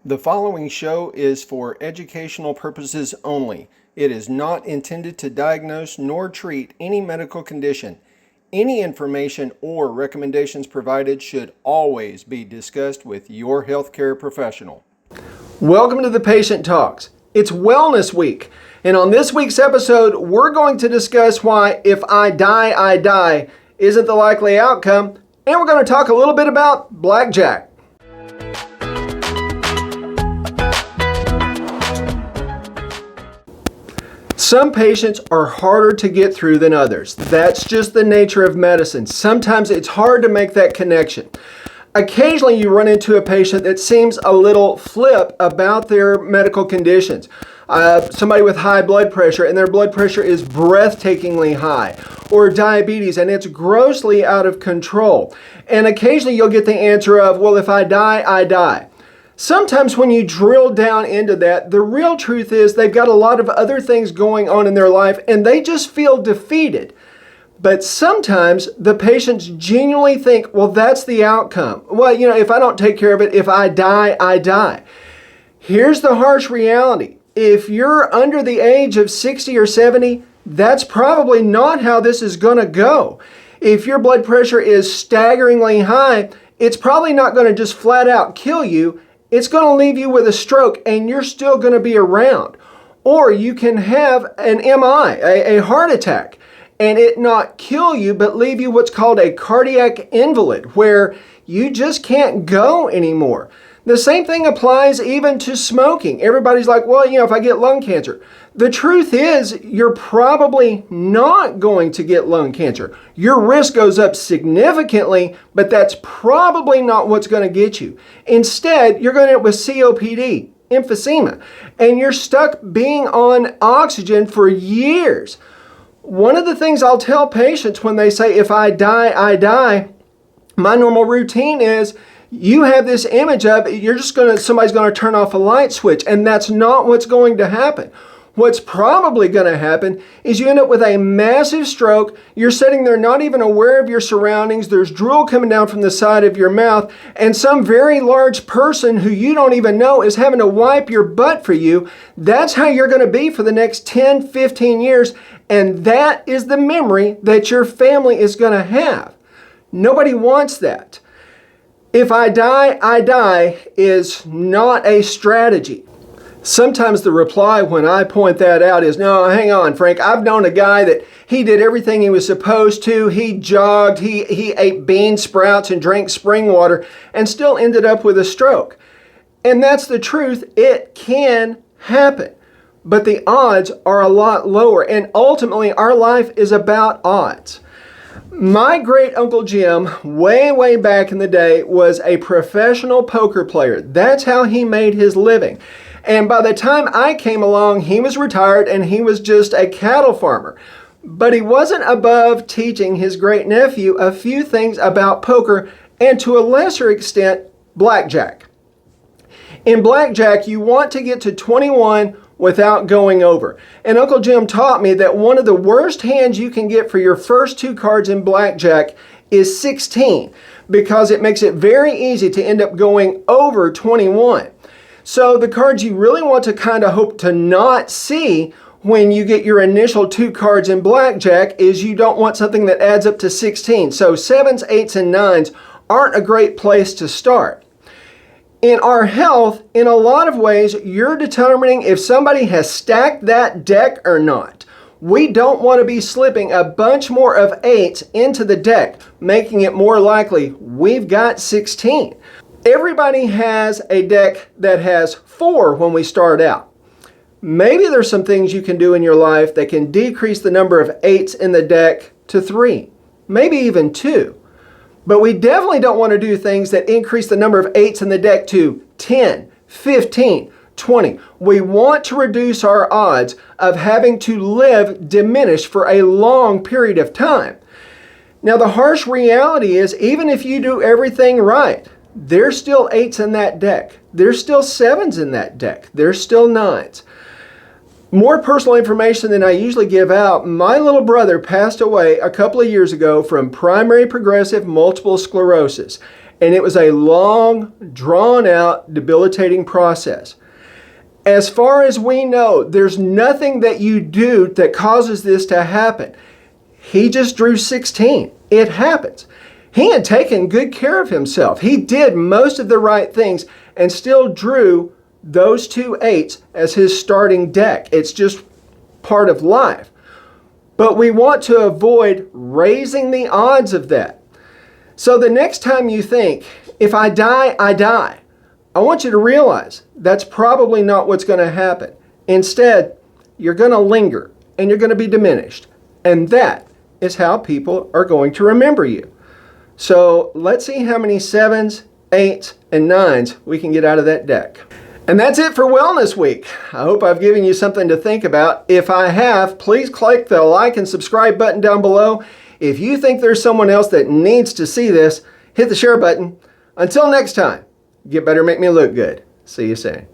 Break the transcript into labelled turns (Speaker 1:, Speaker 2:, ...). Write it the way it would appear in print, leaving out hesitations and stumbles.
Speaker 1: The following show is for educational purposes only. It is not intended to diagnose nor treat any medical condition. Any information or recommendations provided should always be discussed with your healthcare professional. Welcome to the Patient Talks. It's Wellness Week, and on this week's episode, we're going to discuss why if I die isn't the likely outcome, and we're going to talk a little bit about blackjack. Some patients are harder to get through than others. That's just the nature of medicine. Sometimes it's hard to make that connection. Occasionally you run into a patient that seems a little flip about their medical conditions. Somebody with high blood pressure and their blood pressure is breathtakingly high, or diabetes and it's grossly out of control. And occasionally you'll get the answer of, well, if I die, I die. Sometimes when you drill down into that, the real truth is they've got a lot of other things going on in their life and they just feel defeated. But sometimes the patients genuinely think, well, that's the outcome. Well, if I don't take care of it, if I die, I die. Here's the harsh reality. If you're under the age of 60 or 70, that's probably not how this is going to go. If your blood pressure is staggeringly high, it's probably not going to just flat out kill you. It's going to leave you with a stroke and you're still going to be around. Or you can have an MI, a heart attack, and it not kill you but leave you what's called a cardiac invalid, where you just can't go anymore. The same thing applies even to smoking. Everybody's like, well, if I get lung cancer. The truth is, you're probably not going to get lung cancer. Your risk goes up significantly, but that's probably not what's going to get you. Instead, you're going to end up with COPD, emphysema, and you're stuck being on oxygen for years. One of the things I'll tell patients when they say, if I die, I die, my normal routine is, you have this image of somebody's going to turn off a light switch, and that's not what's going to happen. What's probably going to happen is you end up with a massive stroke. You're sitting there not even aware of your surroundings. There's drool coming down from the side of your mouth, and some very large person who you don't even know is having to wipe your butt for you. That's how you're going to be for the next 10, 15 years, and that is the memory that your family is going to have. Nobody wants that. If I die is not a strategy. Sometimes the reply when I point that out is, no, hang on, Frank. I've known a guy that he did everything he was supposed to. He jogged, he ate bean sprouts and drank spring water and still ended up with a stroke. And that's the truth. It can happen. But the odds are a lot lower. And ultimately, our life is about odds. My great Uncle Jim, way back in the day, was a professional poker player. That's how he made his living. And by the time I came along, he was retired and he was just a cattle farmer. But he wasn't above teaching his great nephew a few things about poker and, to a lesser extent, blackjack. In blackjack, you want to get to 21 without going over. And Uncle Jim taught me that one of the worst hands you can get for your first two cards in blackjack is 16, because it makes it very easy to end up going over 21. So the cards you really want to kind of hope to not see when you get your initial two cards in blackjack is you don't want something that adds up to 16. So 7s, 8s, and 9s aren't a great place to start. In our health, in a lot of ways, you're determining if somebody has stacked that deck or not. We don't want to be slipping a bunch more of 8s into the deck, making it more likely we've got 16. Everybody has a deck that has 4 when we start out. Maybe there's some things you can do in your life that can decrease the number of 8s in the deck to 3, maybe even 2. But we definitely don't want to do things that increase the number of 8s in the deck to 10, 15, 20. We want to reduce our odds of having to live diminished for a long period of time. Now, the harsh reality is, even if you do everything right, there's still 8s in that deck. There's still 7s in that deck. There's still 9s. More personal information than I usually give out. My little brother passed away a couple of years ago from primary progressive multiple sclerosis. And it was a long, drawn-out, debilitating process. As far as we know, there's nothing that you do that causes this to happen. He just drew 16. It happens. He had taken good care of himself. He did most of the right things and still drew those 2 8s as his starting deck. It's just part of life. But we want to avoid raising the odds of that. So the next time you think, if I die, I die, I want you to realize that's probably not what's going to happen. Instead, you're going to linger and you're going to be diminished. And that is how people are going to remember you. So let's see how many 7s, 8s, and 9s we can get out of that deck. And that's it for Wellness Week. I hope I've given you something to think about. If I have, please click the like and subscribe button down below. If you think there's someone else that needs to see this, hit the share button. Until next time, get better, make me look good. See you soon.